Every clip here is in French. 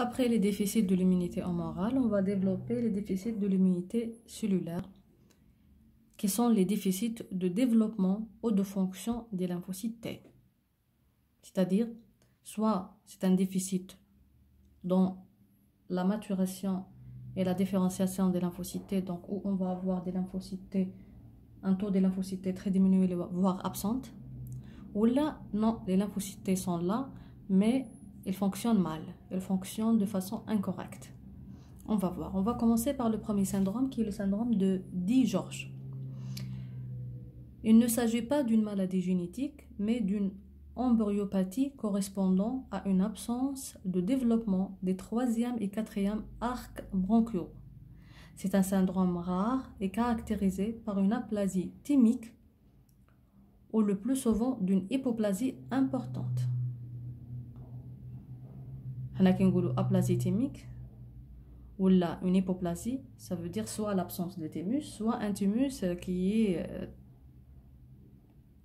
Après les déficits de l'immunité humorale, on va développer les déficits de l'immunité cellulaire, qui sont les déficits de développement ou de fonction des lymphocytes T. C'est-à-dire, soit c'est un déficit dans la maturation et la différenciation des lymphocytes T, donc où on va avoir des lymphocytes T, un taux des lymphocytes T très diminué, voire absente, ou là, non, les lymphocytes T sont là, mais ils fonctionnent mal, ils fonctionnent de façon incorrecte. On va voir. On va commencer par le premier syndrome qui est le syndrome de Di-George. Il ne s'agit pas d'une maladie génétique, mais d'une embryopathie correspondant à une absence de développement des 3e et 4e arcs bronchiaux. C'est un syndrome rare et caractérisé par une aplasie thymique ou le plus souvent d'une hypoplasie importante. Une aplasie thymique ou une hypoplasie, ça veut dire soit l'absence de thymus, soit un thymus qui est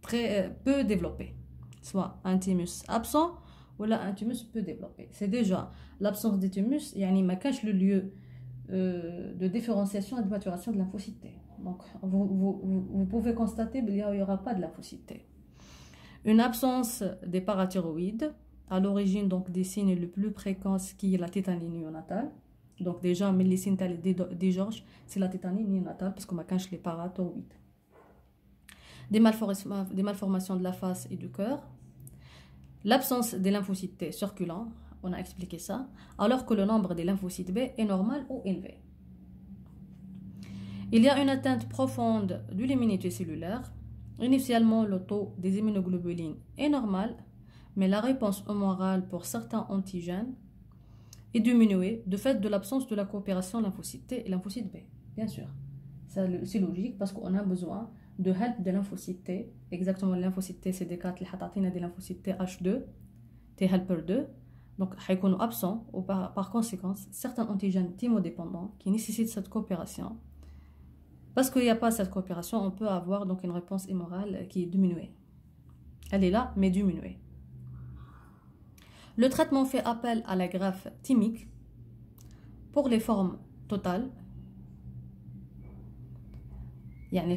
très peu développé. Soit un thymus absent ou un thymus peu développé. C'est déjà l'absence de thymus, yani ma cache le lieu de différenciation et de maturation de lymphocytes T. Donc vous pouvez constater qu'il n'y aura pas de lymphocytes T. Une absence des parathyroïdes, à l'origine donc des signes les plus précoces qui est la tétanie néonatale. Donc déjà, les signes des Georges, c'est la tétanie néonatale parce qu'on m'a caché les parathyroïdes. Des malformations de la face et du cœur. L'absence des lymphocytes T circulants, on a expliqué ça, alors que le nombre des lymphocytes B est normal ou élevé. Il y a une atteinte profonde de l'immunité cellulaire. Initialement, le taux des immunoglobulines est normal, mais la réponse humorale pour certains antigènes est diminuée de fait de l'absence de la coopération lymphocyte T et lymphocyte B. Bien sûr, c'est logique parce qu'on a besoin de help de lymphocyte T. Exactement, le lymphocyte T, c'est des des lymphocytes TH2, T helper 2. Donc, ils sont absents, ou par conséquent, certains antigènes thymodépendants qui nécessitent cette coopération. Parce qu'il n'y a pas cette coopération, on peut avoir donc une réponse humorale qui est diminuée. Elle est là, mais diminuée. Le traitement fait appel à la greffe thymique pour les formes totales,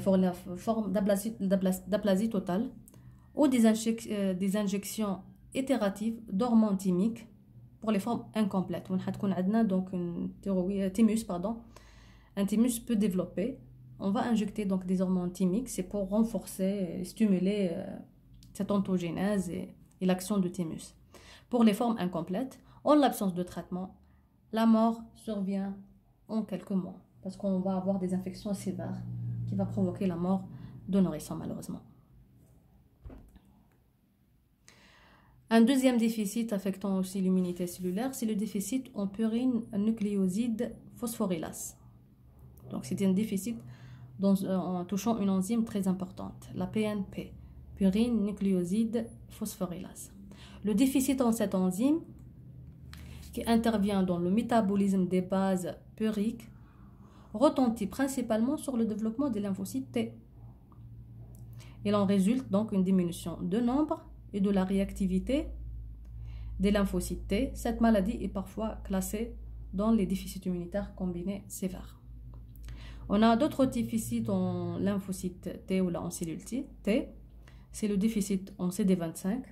pour la forme d'aplasie totale, ou des injections itératives d'hormones thymiques pour les formes incomplètes. On a donc un thymus peu développé. On va injecter donc des hormones thymiques, c'est pour renforcer et stimuler cette ontogénèse et l'action du thymus. Pour les formes incomplètes, en l'absence de traitement, la mort survient en quelques mois parce qu'on va avoir des infections sévères qui vont provoquer la mort de nourrisson malheureusement. Un deuxième déficit affectant aussi l'immunité cellulaire, c'est le déficit en purine nucléoside phosphorylase. Donc c'est un déficit en touchant une enzyme très importante, la PNP, purine nucléoside phosphorylase. Le déficit en cette enzyme, qui intervient dans le métabolisme des bases puriques, retentit principalement sur le développement des lymphocytes T. Il en résulte donc une diminution de nombre et de la réactivité des lymphocytes T. Cette maladie est parfois classée dans les déficits immunitaires combinés sévères. On a d'autres déficits en lymphocytes T ou en cellules T. C'est le déficit en CD25.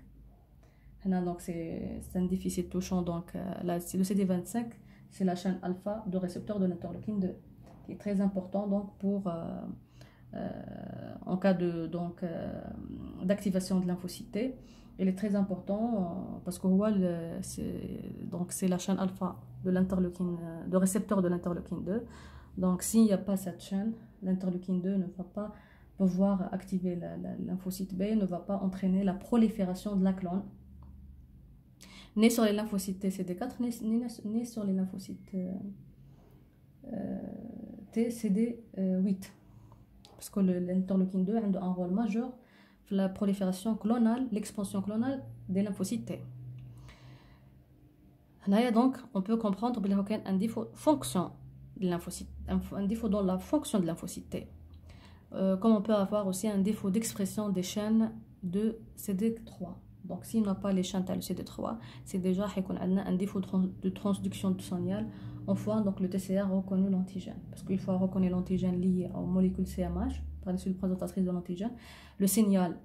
Donc c'est un déficit touchant donc le CD25, c'est la chaîne alpha de récepteur de l'interleukine 2, qui est très important donc pour en cas de d'activation de lymphocytes T. Il est très important parce que c'est la chaîne alpha de l'interleukine de récepteur de l'interleukine 2. Donc s'il n'y a pas cette chaîne, l'interleukine 2 ne va pas pouvoir activer la lymphocyte B, ne va pas entraîner la prolifération de la clone ni sur les lymphocytes TCD4, ni sur les lymphocytes TCD8. Parce que l'interleukine 2 a un rôle majeur dans la prolifération clonale, l'expansion clonale des lymphocytes T. Là, donc, on peut comprendre qu'il y a un défaut fonction de lymphocyte, un défaut dans la fonction de lymphocyte T. Comme on peut avoir aussi un défaut d'expression des chaînes de CD3. Donc, s'il n'a pas les chaînes le CD3, c'est déjà un défaut de transduction du signal. Enfin, donc le TCR reconnaît l'antigène. Parce qu'une fois reconnaît l'antigène lié aux molécules CMH, par la suite présentatrice de l'antigène, le signal,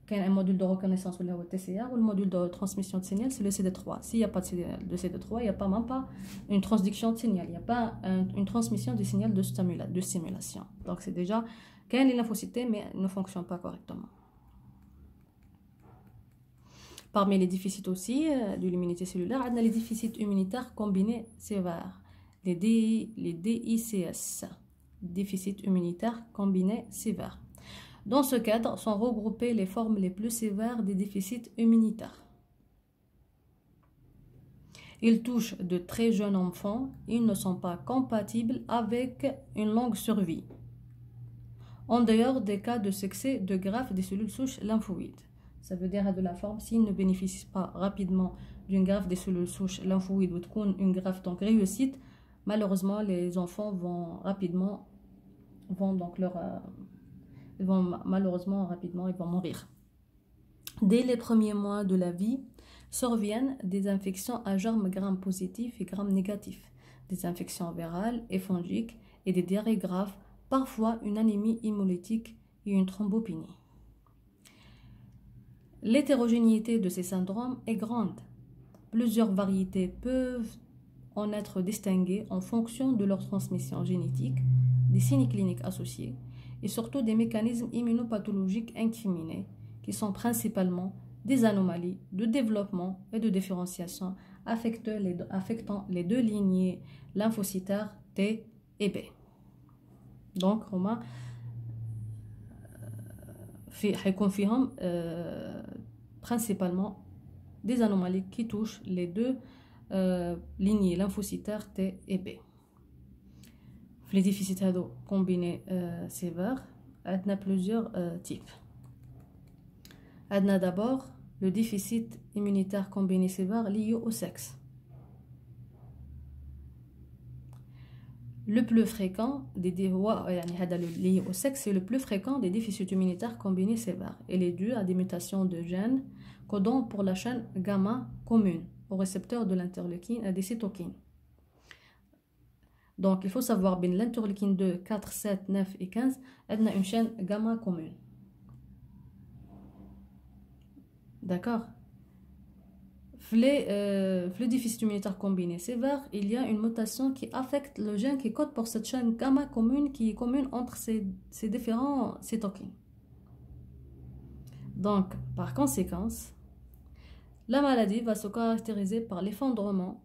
qu'il y a un module de reconnaissance ou le TCR, ou le module de transmission de signal, c'est le CD3. S'il n'y a pas de CD3, il n'y a pas, même pas une transduction de signal. Il n'y a pas une transmission du signal de stimulation. Donc, c'est déjà qu'il y a une lymphocyte, mais ne fonctionne pas correctement. Parmi les déficits aussi de l'immunité cellulaire, on a les déficits immunitaires combinés sévères, les DICS, déficits immunitaires combinés sévères. Dans ce cadre, sont regroupées les formes les plus sévères des déficits immunitaires. Ils touchent de très jeunes enfants, ils ne sont pas compatibles avec une longue survie, en dehors des cas de succès de greffe des cellules souches lymphoïdes. Ça veut dire de la forme, s'ils ne bénéficient pas rapidement d'une greffe des cellules souches lymphoïdes ou une greffe donc réussite, malheureusement les enfants vont rapidement mourir. Dès les premiers mois de la vie, surviennent des infections à germes gram positifs et gram négatifs, des infections virales et fongiques et des diarrhées graves, parfois une anémie hémolytique et une thrombopénie. L'hétérogénéité de ces syndromes est grande. Plusieurs variétés peuvent en être distinguées en fonction de leur transmission génétique, des signes cliniques associés et surtout des mécanismes immunopathologiques incriminés qui sont principalement des anomalies de développement et de différenciation affectant les deux lignées lymphocytaires T et B. Donc, on هيكون principalement des anomalies qui touchent les deux lignées lymphocytaires T et B. Les déficits combinés sévères, on a plusieurs types. On a d'abord le déficit immunitaire combiné sévère lié au sexe. Le plus fréquent lié au sexe, c'est le plus fréquent des déficits immunitaires combinés sévères. Il est dû à des mutations de gènes codant pour la chaîne gamma commune au récepteur de l'interleukine et des cytokines. Donc, il faut savoir bien l'interleukine 2, 4, 7, 9 et 15, elle a une chaîne gamma commune. D'accord? Le déficit immunitaire combiné sévère, il y a une mutation qui affecte le gène qui code pour cette chaîne gamma commune qui est commune entre ces différents cytokines. Donc, par conséquence, la maladie va se caractériser par l'effondrement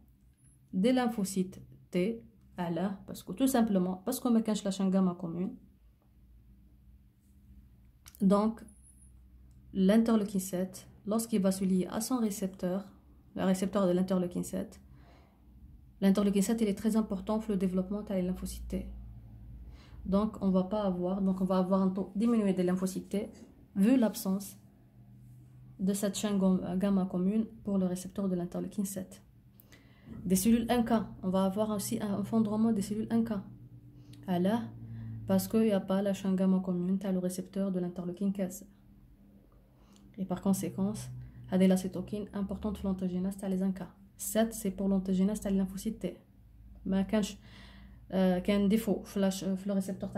des lymphocytes T à l'heure, parce que tout simplement, parce qu'on cache la chaîne gamma commune. Donc, l'interleukine 7, lorsqu'il va se lier à son récepteur, le récepteur de l'interleukine 7, l'interleukine 7 il est très important pour le développement des lymphocytes T. Donc, on va avoir un taux diminué des lymphocytes T, vu l'absence de cette chaîne gamma commune pour le récepteur de l'interleukine 7. Des cellules NK, on va avoir aussi un effondrement des cellules NK. Alors, parce qu'il n'y a pas la chaîne gamma commune, tu as le récepteur de l'interleukine 15. Et par conséquence, il y a la cytokine importante pour l'ontogénèse de les NK. 7, c'est pour l'ontogénèse de lymphocytes T. Mais quand il y a un défaut le récepteur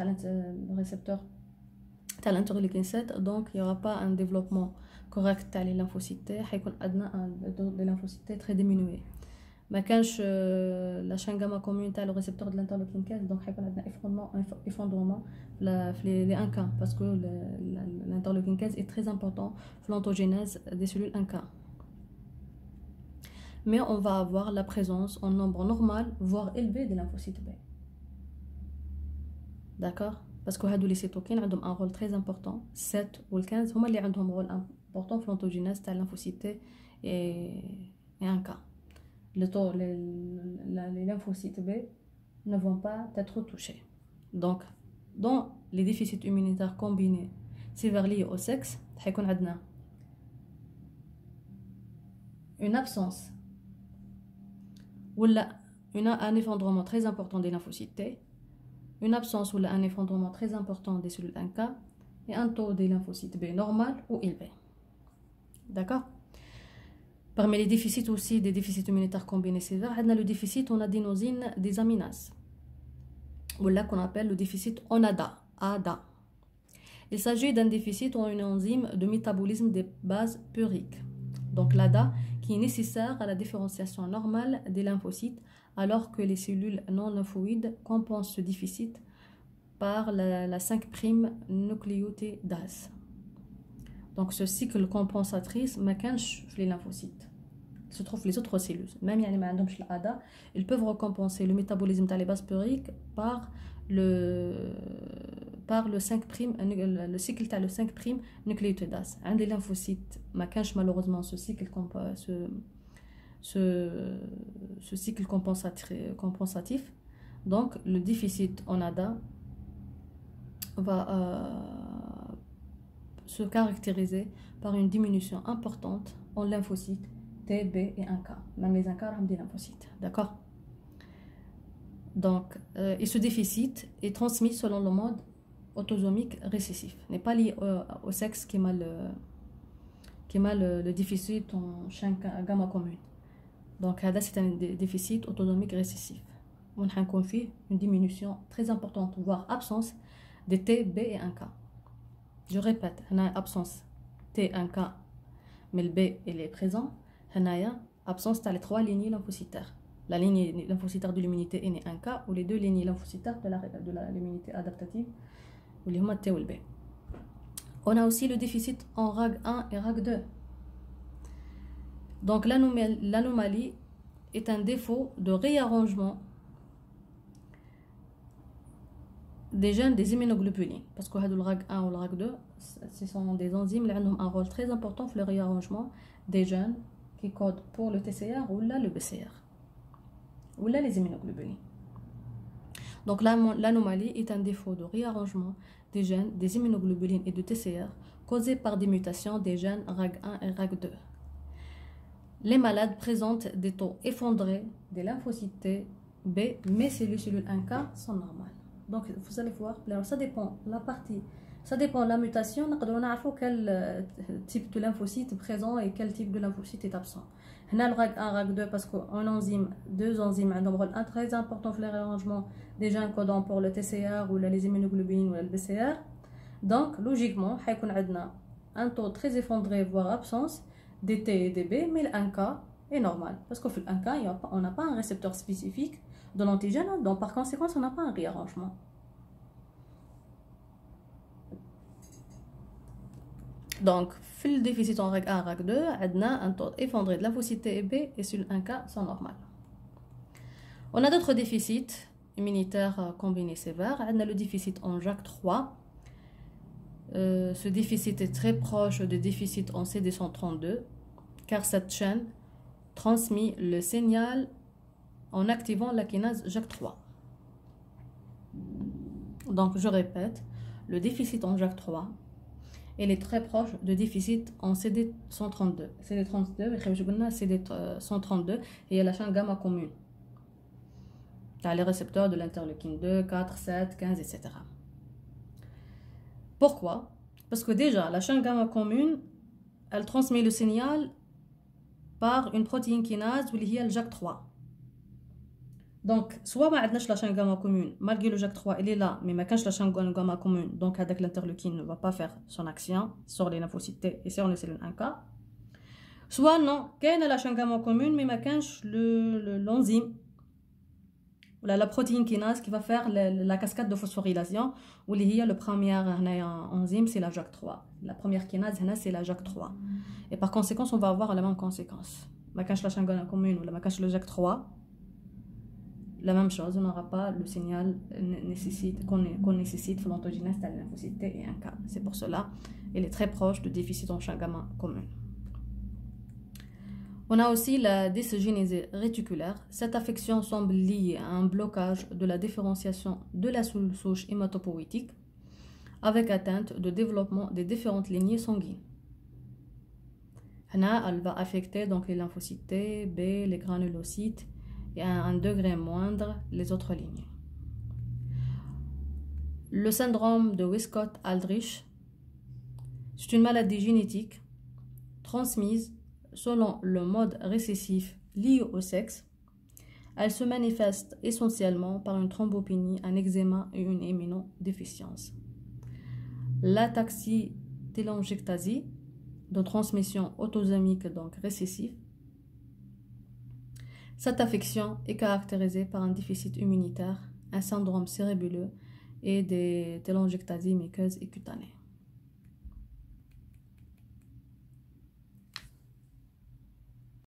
de l'interleukine 7, donc il n'y aura pas un développement correct de lymphocytes T, il y a un des lymphocytes T très diminué. ما كانش la chaîne gamma commune تاع le récepteur de l'interleukine 15 donc حيكون عندنا effondrement les NK parce que l'interleukine 15 est très important pour l'ontogénèse des cellules NK. Mais on va avoir la présence en nombre normal voire élevé des lymphocytes B. D'accord? Parce que هادو les cytokines ont un rôle très important. 7 ou 15 هما اللي عندهم rôle important pour l'ontogénèse تاع lymphocytes T et NK. Les lymphocytes B ne vont pas être touchés. Donc, dans les déficits immunitaires combinés sévères liés au sexe, il y a une absence ou un effondrement très important des lymphocytes T, une absence ou un effondrement très important des cellules NK et un taux des lymphocytes B normal ou élevé. D'accord? Parmi les déficits aussi, des déficits immunitaires combinés sévères, on a le déficit en adénosine des aminases, ou là qu'on appelle le déficit en ADA. Il s'agit d'un déficit en une enzyme de métabolisme des bases puriques, donc l'ADA, qui est nécessaire à la différenciation normale des lymphocytes, alors que les cellules non lymphoïdes compensent ce déficit par la 5' nucléotidase. Donc ce cycle compensatrice ما كانش في les lymphocytes. Il se trouve les autres cellules. Même يعني ما عندهمش الADA, ils peuvent recompenser le métabolisme des bases puriques par le 5', le cycle تاع le 5' nucléotidase. عند les lymphocytes ما كانش malheureusement ce cycle compensatif. Donc le déficit en ADA va se caractériser par une diminution importante en lymphocytes T, B et 1K. Même les 1K ont des lymphocytes, d'accord? Donc, et ce déficit est transmis selon le mode autosomique récessif. N'est pas lié au sexe qui a le déficit en chaîne gamma commune. Donc, c'est un déficit autosomique récessif. On a une diminution très importante, voire absence de T, B et 1K. Je répète, on a absence T1K, mais le B il est présent. On a absence de les 3 lignées lymphocytaires. La ligne lymphocytaire de l'immunité est 1K ou les 2 lignes lymphocytaires de l'immunité adaptative, ou les T ou le B. On a aussi le déficit en RAG1 et RAG2. Donc l'anomalie est un défaut de réarrangement des gènes des immunoglobulines, parce que le RAG1 ou le RAG2 ce sont des enzymes qui ont un rôle très important dans le réarrangement des gènes qui codent pour le TCR ou là le BCR ou là les immunoglobulines. Donc l'anomalie est un défaut de réarrangement des gènes des immunoglobulines et de TCR causé par des mutations des gènes RAG1 et RAG2. Les malades présentent des taux effondrés des lymphocytes T, B, mais les cellules 1K sont normales. Donc vous allez voir, ça dépend de la mutation, on a quel type de lymphocyte est présent et quel type de lymphocyte est absent. On a le RAG1, RAG2 parce qu'un enzyme, deux enzymes ont un rôle très important dans le réarrangement des gènes codants pour le TCR ou les immunoglobulines ou le BCR. Donc logiquement, on a un taux très effondré, voire absence des T et des B, mais le 1K est normal. Parce qu'au fait, 1K, on n'a pas un récepteur spécifique de l'antigène, donc par conséquent, on n'a pas un réarrangement. Donc, le déficit en RAG1, RAG2, on a un taux effondré de lymphocytes T et B et sur le 1K sont normales. On a d'autres déficits immunitaires combinés sévères. On a le déficit en JAK3. Ce déficit est très proche du déficit en CD132, car cette chaîne transmet le signal en activant la kinase JAK3. Donc, je répète, le déficit en JAK3, il est très proche de déficit en CD132. CD132 et la chaîne gamma commune. T'as les récepteurs de l'interleukine 2, 4, 7, 15, etc. Pourquoi? Parce que déjà, la chaîne gamma commune, elle transmet le signal par une protéine kinase ou liée le JAK3. Donc, soit ما عندناش la chaîne gamma commune, malgré le JAK3, il est là, mais ما كانش la chaîne gamma commune, donc avec l'interleukine ne va pas faire son action sur les lymphocytes T et sur les cellules 1K. Soit non, كاينه la chaîne gamma commune, mais ما كانش l'enzyme ou la protéine kinase qui va faire la cascade de phosphorylation, ou liée le premier enzyme, c'est la JAK3. La première kinase, c'est la JAK3. Et par conséquent, on va avoir la même conséquence. ما كانش la chaîne gamma commune ou ما كانش le JAK3. La même chose, on n'aura pas le signal qu'on nécessite pour l'ontogénèse de lymphocyte T et 1K. C'est pour cela qu'il est très proche de déficit en chaîne gamma commune. On a aussi la dysgénésie réticulaire. Cette affection semble liée à un blocage de la différenciation de la souche hématopoïétique avec atteinte de développement des différentes lignées sanguines. Elle va affecter donc les lymphocytes T, B, les granulocytes et à un degré moindre les autres lignées. Le syndrome de Wiskott-Aldrich, c'est une maladie génétique transmise selon le mode récessif lié au sexe, elle se manifeste essentiellement par une thrombopénie, un eczéma et une immunodéficience. L'ataxie télangiectasie, de transmission autosomique donc récessive, cette affection est caractérisée par un déficit immunitaire, un syndrome cérébelleux et des télangiectasies muqueuses et cutanées.